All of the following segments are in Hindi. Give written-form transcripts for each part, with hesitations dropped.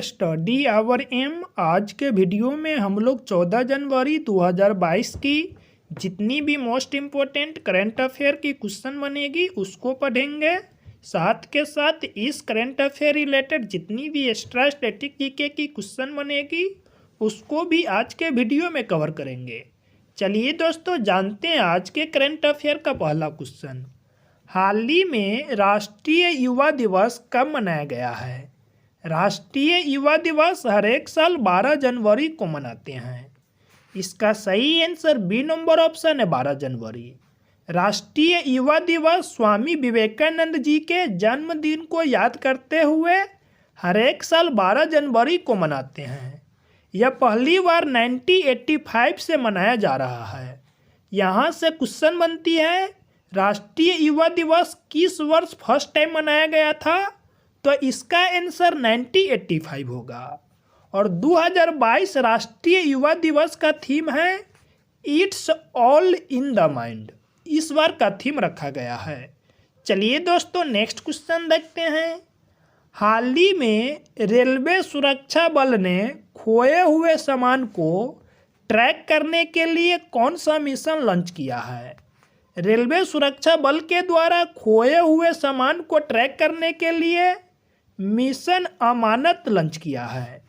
Study our aim. आज के वीडियो में हम लोग 14 जनवरी 2022 की जितनी भी मोस्ट इम्पोर्टेंट करंट अफेयर की क्वेश्चन बनेगी उसको पढ़ेंगे। साथ के साथ इस करंट अफेयर रिलेटेड जितनी भी एक्स्ट्रा स्टैटिक जीके की क्वेश्चन बनेगी उसको भी आज के वीडियो में कवर करेंगे। चलिए दोस्तों जानते हैं आज के करंट अफेयर का पहला क्वेश्चन। हाल ही में राष्ट्रीय युवा दिवस कब मनाया गया है? राष्ट्रीय युवा दिवस हर एक साल 12 जनवरी को मनाते हैं। इसका सही आंसर बी नंबर ऑप्शन है 12 जनवरी। राष्ट्रीय युवा दिवस स्वामी विवेकानंद जी के जन्मदिन को याद करते हुए हर एक साल 12 जनवरी को मनाते हैं। यह पहली बार 1985 से मनाया जा रहा है। यहाँ से क्वेश्चन बनती है राष्ट्रीय युवा दिवस किस वर्ष फर्स्ट टाइम मनाया गया था? तो इसका आंसर 1985 होगा। और 2022 राष्ट्रीय युवा दिवस का थीम है it's all in the mind. इस बार का थीम रखा गया है। चलिए दोस्तों नेक्स्ट क्वेश्चन देखते हैं। हाल ही में रेलवे सुरक्षा बल ने खोए हुए सामान को ट्रैक करने के लिए कौन सा मिशन लॉन्च किया है? रेलवे सुरक्षा बल के द्वारा खोए हुए सामान को ट्रैक करने के लिए मिशन अमानत लॉन्च किया है।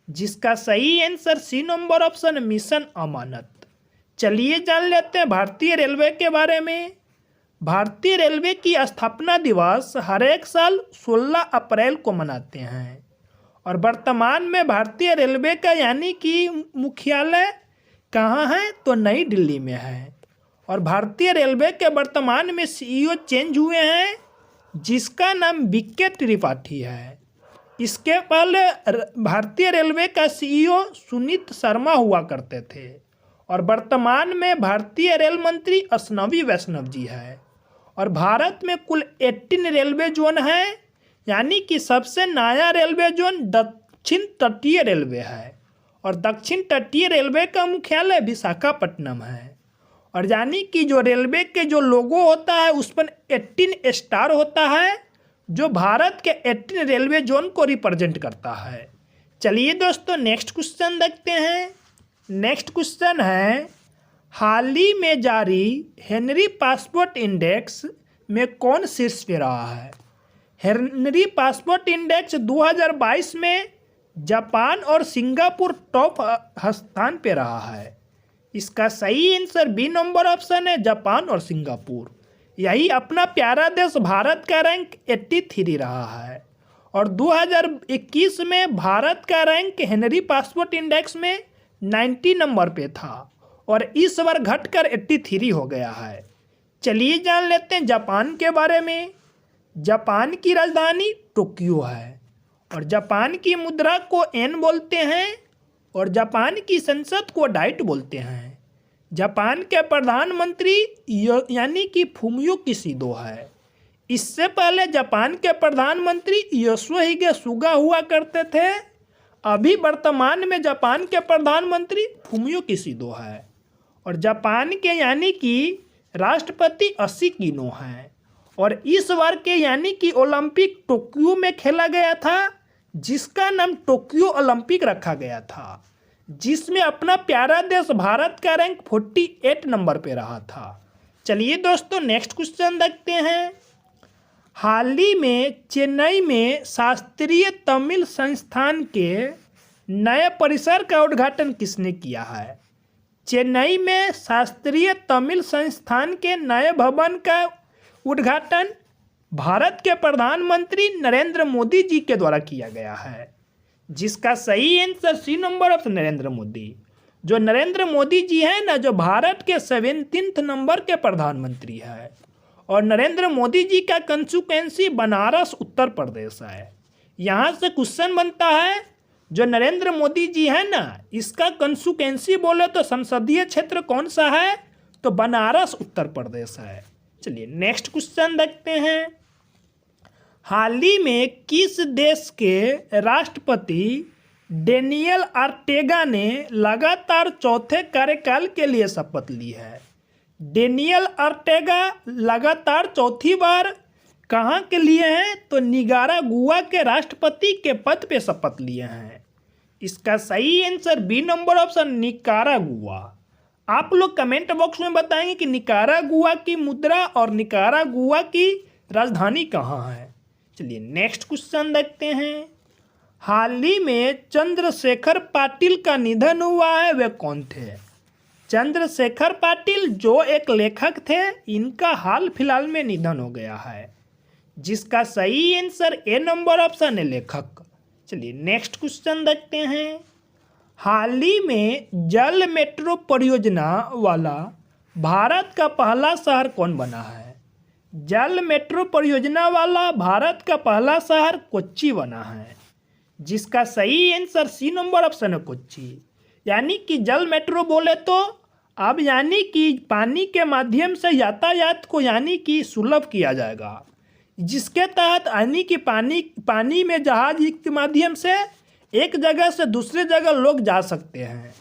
जिसका सही answer C number option mission Amanat. चलिए जान लेते हैं भारतीय रेलवे के बारे में। भारतीय रेलवे की स्थापना दिवस हर एक साल 16 अप्रैल को मनाते हैं। और वर्तमान में भारतीय रेलवे का यानी कि मुख्यालय कहाँ है? तो नई दिल्ली में है। और भारतीय रेलवे के वर्तमान में सीईओ चेंज हुए हैं जिसका नाम बीके त्रिपाठी है। इसके पहले भारतीय रेलवे का सीईओ सुनीत शर्मा हुआ करते थे। और वर्तमान में भारतीय रेल मंत्री अश्विनी वैष्णव जी है। और भारत में कुल 18 रेलवे जोन है, यानी कि सबसे नया रेलवे जोन दक्षिण तटीय रेलवे है। और दक्षिण तटीय रेलवे का मुख्यालय विशाखापट्टनम है। और यानी कि जो रेलवे के जो लोगो होता है उस पर 18 स्टार होता है जो भारत के 18 रेलवे जोन को रिप्रेजेंट करता है। चलिए दोस्तों नेक्स्ट क्वेश्चन देखते हैं। नेक्स्ट क्वेश्चन है हाल ही में जारी हेनरी पासपोर्ट इंडेक्स में कौन शीर्ष पे रहा है? हेनरी पासपोर्ट इंडेक्स 2022 में जापान और सिंगापुर टॉप स्थान पे रहा है। इसका सही आंसर बी नंबर ऑप्शन है जापान और सिंगापुर। यही अपना प्यारा देश भारत का रैंक 83 रहा है। और 2021 में भारत का रैंक हेनरी पासपोर्ट इंडेक्स में 90 नंबर पे था और इस बार घटकर 83 हो गया है। चलिए जान लेते हैं जापान के बारे में। जापान की राजधानी टोक्यो है। और जापान की मुद्रा को एन बोलते हैं। और जापान की संसद को डाइट बोलते हैं। जापान के प्रधानमंत्री यानी कि फुमियो किशिदा है। इससे पहले जापान के प्रधानमंत्री योशिहिदे सुगा हुआ करते थे। अभी वर्तमान में जापान के प्रधानमंत्री फुमियो किशिदा है। और जापान के यानी कि राष्ट्रपति अशिकिनो हैं। और इस बार के यानी कि ओलंपिक टोक्यो में खेला गया था जिसका नाम टोक्यो ओलंपिक रखा गया था, जिसमें अपना प्यारा देश भारत का रैंक 48 नंबर पे रहा था। चलिए दोस्तों नेक्स्ट क्वेश्चन देखते हैं। हाल ही में चेन्नई में शास्त्रीय तमिल संस्थान के नए परिसर का उद्घाटन किसने किया है? चेन्नई में शास्त्रीय तमिल संस्थान के नए भवन का उद्घाटन भारत के प्रधानमंत्री नरेंद्र मोदी जी के द्वारा किया गया है। जिसका सही answer C number of Narendra Modi. जो नरेंद्र मोदी जी है ना, जो भारत के 17th नंबर के प्रधानमंत्री है। और नरेंद्र मोदी जी का कंस्टिट्यूएंसी बनारस उत्तर प्रदेश है। यहाँ से क्वेश्चन बनता है जो नरेंद्र मोदी जी है ना, इसका कंस्टिट्यूएंसी बोले तो संसदीय क्षेत्र कौन सा है? तो बनारस उत्तर प्रदेश है। चलिए नेक्स्ट क्वेश्चन देखते हैं। हाल ही में किस देश के राष्ट्रपति डेनियल ऑर्टेगा ने लगातार चौथे कार्यकाल के लिए शपथ ली है? डेनियल ऑर्टेगा लगातार चौथी बार कहाँ के लिए हैं? तो निकारागुआ के राष्ट्रपति के पद पे शपथ लिए हैं। इसका सही answer B number option Nicaragua. आप लोग कमेंट बॉक्स में बताएंगे कि निकारागुआ की मुद्रा और निकारागुआ की राजधानी कहाँ है। चलिए नेक्स्ट क्वेश्चन देखते हैं। हाल ही में चंद्रशेखर पाटिल का निधन हुआ है, वे कौन थे? चंद्रशेखर पाटिल जो एक लेखक थे, इनका हाल फिलहाल में निधन हो गया है, जिसका सही आंसर ए नंबर ऑप्शन है लेखक। चलिए नेक्स्ट क्वेश्चन देखते हैं। हाल ही में जल मेट्रो परियोजना वाला भारत का पहला शहर कौन बना है? जल मेट्रो परियोजना वाला भारत का पहला शहर कोच्चि बना है, जिसका सही आंसर सी नंबर ऑप्शन है कोच्चि। यानी कि जल मेट्रो बोले तो अब यानी कि पानी के माध्यम से यातायात को यानी कि सुलभ किया जाएगा, जिसके तहत यानी कि पानी में जहाज के माध्यम से एक जगह से दूसरे जगह लोग जा सकते हैं।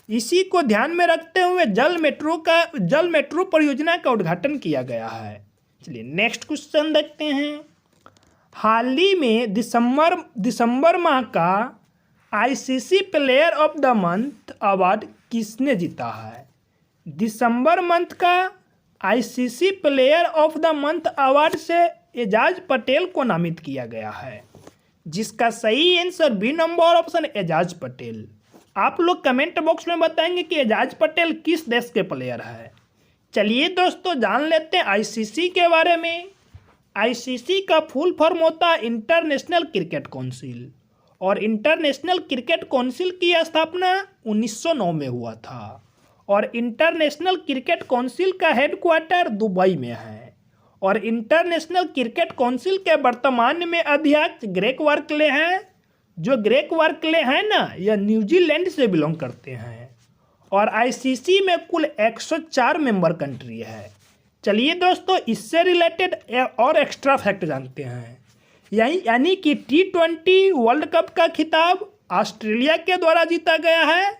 इसी को ध्यान में रखते हुए जल मेट्रो परियोजना का उद्घाटन किया गया है। चलिए नेक्स्ट क्वेश्चन देखते हैं। हाल ही में दिसंबर माह का ICC player of the month award किसने जीता है? दिसंबर मंथ का ICC player of the month award से एजाज पटेल को नामित किया गया है, जिसका सही answer B number option Ajaz Patel. आप लोग कमेंट बॉक्स में बताएंगे कि एजाज पटेल किस देश के प्लेयर है। चलिए दोस्तों जान लेते हैं आईसीसी के बारे में। आईसीसी का फुल फॉर्म होता है इंटरनेशनल क्रिकेट काउंसिल, और इंटरनेशनल क्रिकेट काउंसिल की स्थापना 1909 में हुआ था, और इंटरनेशनल क्रिकेट काउंसिल का हेडक्वार्टर दुबई में है। और इंटरनेशनल क्रिकेट काउंसिल के वर्तमान में अध्यक्ष ग्रेग वर्कले हैं। जो ग्रेग वर्कले हैं ना, यह न्यूजीलैंड से बिलोंग करते हैं। और आईसीसी में कुल 104 मेंबर कंट्री है। चलिए दोस्तों इससे रिलेटेड और एक्स्ट्रा फैक्ट जानते हैं। यानी कि T20 वर्ल्ड कप का खिताब ऑस्ट्रेलिया के द्वारा जीता गया है,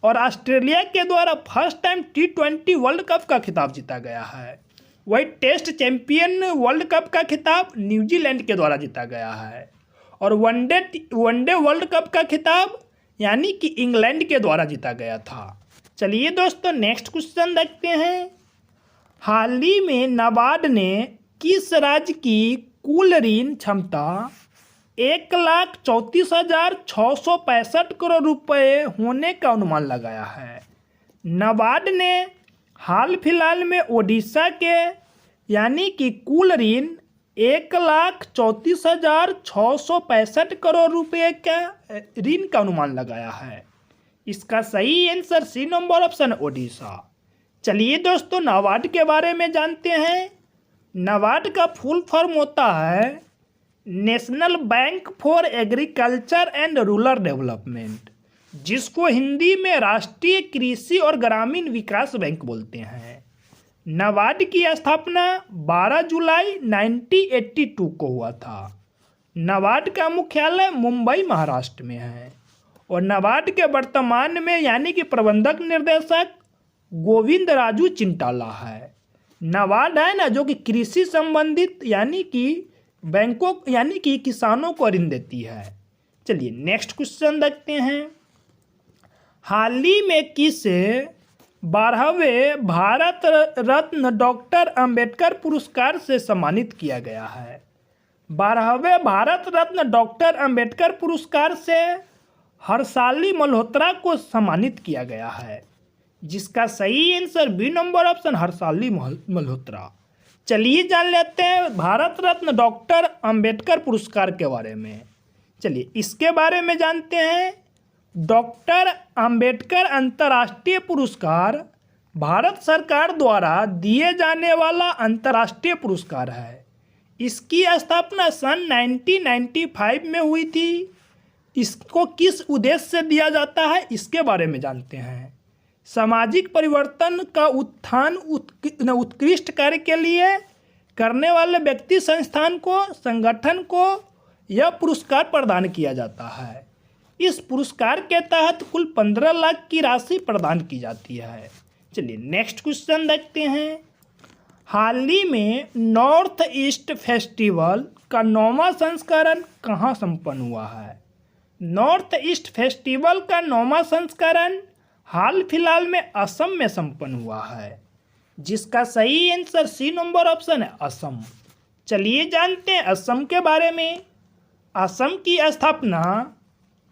और ऑस्ट्रेलिया के द्वारा first time T20 world cup का खिताब जीता गया है। वही टेस्ट चैंपियन वर्ल्ड कप का खिताब न्यूजीलैंड के द्वारा जीता गया है, और वनडे वर्ल्ड कप का खिताब यानी कि इंग्लैंड के द्वारा जीता गया था। चलिए दोस्तों नेक्स्ट क्वेश्चन देखते हैं। हाल ही में नाबार्ड ने किस राज्य की कुल ऋण क्षमता 1,34,665 करोड़ रुपए होने का अनुमान लगाया है? नाबार्ड ने हाल फिलहाल में ओडिशा के यानी कि कुल ऋण 1,34,665 करोड़ रुपए का ऋण का अनुमान लगाया है। इसका सही answer C number option Odisha. चलिए दोस्तों नाबार्ड के बारे में जानते हैं। नाबार्ड का फुल फॉर्म होता है national bank for agriculture and rural development, जिसको हिंदी में राष्ट्रीय कृषि और ग्रामीण विकास बैंक बोलते हैं। नाबार्ड की स्थापना 12 जुलाई 1982 को हुआ था। नाबार्ड का मुख्यालय मुंबई महाराष्ट्र में है, और नाबार्ड के वर्तमान में यानी कि प्रबंधक निर्देशक गोविंद राजू चिंटाला है। नाबार्ड है ना जो कि कृषि संबंधित यानी कि बैंकों यानी कि किसानों को ऋण देती है। चलिए नेक्स्ट क्वेश्चन देखते हैं। हाल ही में किसे 12वें भारत रत्न डॉक्टर अंबेडकर पुरस्कार से सम्मानित किया गया है? 12वें भारत रत्न डॉक्टर अंबेडकर पुरस्कार से हर्षाली मल्होत्रा को सम्मानित किया गया है, जिसका सही answer B number option Harshali Malhotra. चलिए जान लेते हैं भारत रत्न डॉक्टर अंबेडकर पुरस्कार के बारे में। चलिए इसके बारे में जानते हैं। डॉक्टर अंबेडकर अंतर्राष्ट्रीय पुरस्कार भारत सरकार द्वारा दिए जाने वाला अंतर्राष्ट्रीय पुरस्कार है। इसकी स्थापना सन 1995 में हुई थी। इसको किस उद्देश्य से दिया जाता है इसके बारे में जानते हैं। सामाजिक परिवर्तन का उत्कृष्ट कार्य के लिए करने वाले व्यक्ति संगठन को यह पुरस्कार प्रदान किया जाता है। इस पुरस्कार के तहत कुल 15 लाख की राशि प्रदान की जाती है। चलिए नेक्स्ट क्वेश्चन देखते हैं। हाल ही में नॉर्थ ईस्ट फेस्टिवल का 9वां संस्करण कहाँ संपन्न हुआ है? नॉर्थ ईस्ट फेस्टिवल का 9वां संस्करण हाल फिलहाल में असम में संपन्न हुआ है, जिसका सही आंसर सी नंबर ऑप्शन है असम। चलिए जानते हैं असम के बारे में। असम की स्थापना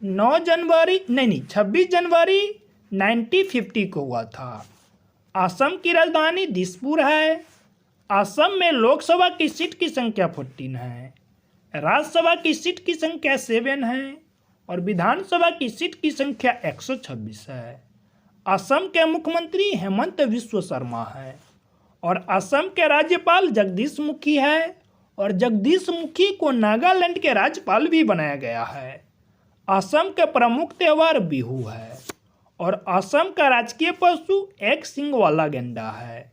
26 जनवरी 1950 को हुआ था। असम की राजधानी दिसपुर है। असम में लोकसभा की सीट की संख्या 14 है, राज्यसभा की सीट की संख्या 7 है और विधानसभा की सीट की संख्या 126 है। असम के मुख्यमंत्री हेमंत बिस्वा शर्मा है और असम के राज्यपाल जगदीश मुखी है और जगदीश मुखी को नागालैंड के राज्यपाल भी बनाया गया है। असम के प्रमुख त्योहार बिहू है और असम का राजकीय पशु एक सींग वाला गेंडा है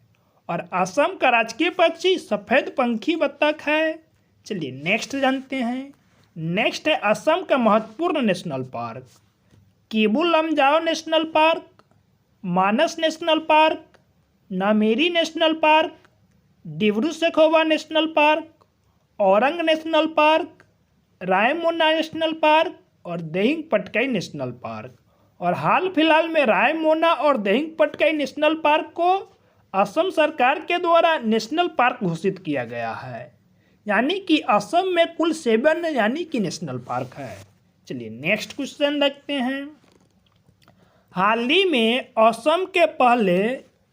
और असम का राजकीय पक्षी सफ़ेद पंखी बत्तख है। चलिए नेक्स्ट जानते हैं। नेक्स्ट है असम का महत्वपूर्ण national park. Keibul Lamjao national park, Manas national park, Nameri national park, Dibru Saikhowa national park, Orang national park, Raimona national park और दिहिंग पटकाई नेशनल पार्क। और हाल फिलहाल में रायमोना और दिहिंग पटकाई नेशनल पार्क को असम सरकार के द्वारा नेशनल पार्क घोषित किया गया है, यानी कि असम में कुल 7 यानी कि नेशनल पार्क है। चलिए नेक्स्ट क्वेश्चन देखते हैं। हाल ही में असम के पहले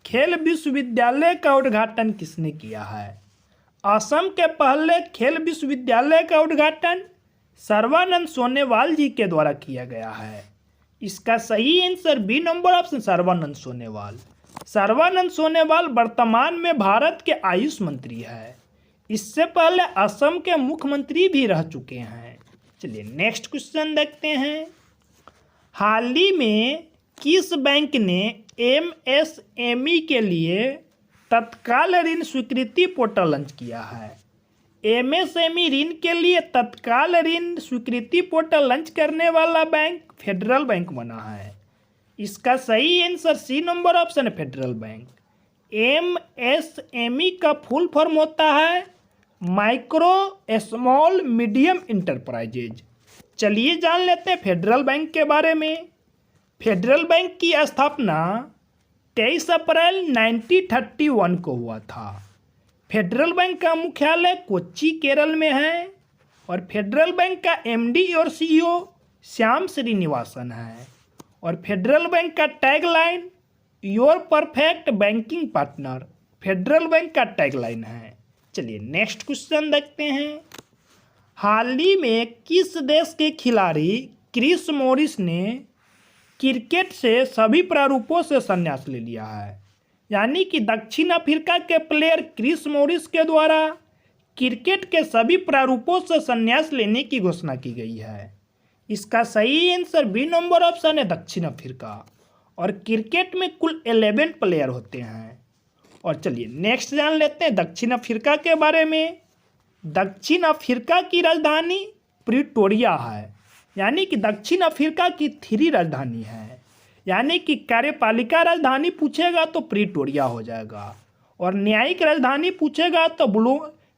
खेल विश्वविद्यालय का उद्घाटन किसने किया है? असम के पहले खेल विश्वविद्यालय का उद्घाटन सर्बानंद सोनोवाल जी के द्वारा किया गया है। इसका सही answer B number option Sarbananda Sonowal. Sarbananda Sonowal वर्तमान में भारत के आयुष मंत्री है। इससे पहले असम के मुख्यमंत्री भी रह चुके हैं। चलिए नेक्स्ट क्वेश्चन देखते हैं। हाल ही में किस बैंक ने एमएसएमई के लिए तत्काल ऋण स्वीकृति पोर्टल लॉन्च किया है? एमएसएमई ऋण के लिए तत्काल ऋण स्वीकृति पोर्टल लॉन्च करने वाला बैंक फेडरल बैंक बना है। इसका सही आंसर सी नंबर ऑप्शन है फेडरल बैंक। एमएसएमई का फुल फॉर्म होता है माइक्रो स्मॉल मीडियम इंटरप्राइजेज। चलिए जान लेते हैं फेडरल बैंक के बारे में। फेडरल बैंक की स्थापना 23 अप्रैल 1931 को हुआ था। फेडरल बैंक का मुख्यालय कोच्चि केरल में है और फेडरल बैंक का एमडी और सीईओ श्याम श्रीनिवासन है। और फेडरल बैंक का tagline your perfect banking partner federal bank का टैगलाइन है। चलिए नेक्स्ट क्वेश्चन देखते हैं। हाल ही में किस देश के खिलाड़ी क्रिस मॉरिस ने क्रिकेट से सभी प्रारूपों से संन्यास ले लिया है? यानी कि दक्षिण अफ्रीका के प्लेयर क्रिस मॉरिस के द्वारा क्रिकेट के सभी प्रारूपों से संन्यास लेने की घोषणा की गई है। इसका सही आंसर बी नंबर ऑप्शन है दक्षिण अफ्रीका। और क्रिकेट में कुल 11 प्लेयर होते हैं। और चलिए नेक्स्ट जान लेते हैं दक्षिण अफ्रीका के बारे में। दक्षिण अफ्रीका की राजधानी प्रिटोरिया है, यानी कि दक्षिण अफ्रीका की 3 राजधानी है, यानी कि कार्यपालिका राजधानी पूछेगा तो प्रिटोरिया हो जाएगा और न्यायिक राजधानी पूछेगा तो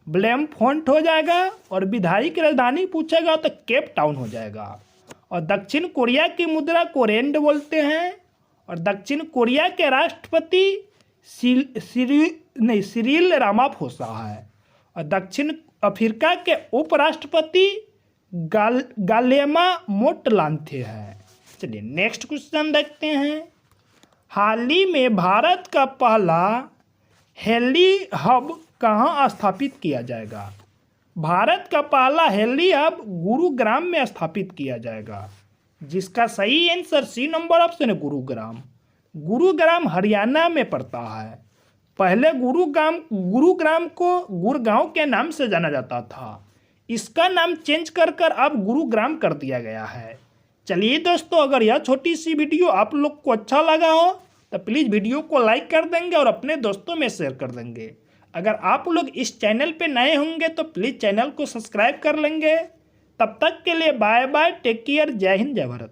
ब्लेमफोंट हो जाएगा और विधायिक राजधानी पूछेगा तो केप टाउन हो जाएगा। और दक्षिण कोरिया की मुद्रा को रेंड बोलते हैं और दक्षिण कोरिया के राष्ट्रपति सिरिल रामाफोसा है और दक्षिण अफ्रीका के उपराष्ट्रपति गालेमा मोटलांथे है। चलिए नेक्स्ट क्वेश्चन देखते हैं। हाल ही में भारत का पहला हेली हब कहाँ स्थापित किया जाएगा? भारत का पहला हेली हब गुरुग्राम में स्थापित किया जाएगा, जिसका सही आंसर सी नंबर ऑप्शन है गुरुग्राम। गुरुग्राम हरियाणा में पड़ता है। पहले गुरुग्राम को गुड़गांव के नाम से जाना जाता था। इसका नाम चेंज कर अब गुरुग्राम कर दिया गया है। चलिए दोस्तों, अगर यह छोटी सी वीडियो आप लोग को अच्छा लगा हो तो प्लीज़ वीडियो को लाइक कर देंगे और अपने दोस्तों में शेयर कर देंगे। अगर आप लोग इस चैनल पे नए होंगे तो प्लीज़ चैनल को सब्सक्राइब कर लेंगे। तब तक के लिए बाय बाय, टेक केयर, जय हिंद, जय भारत।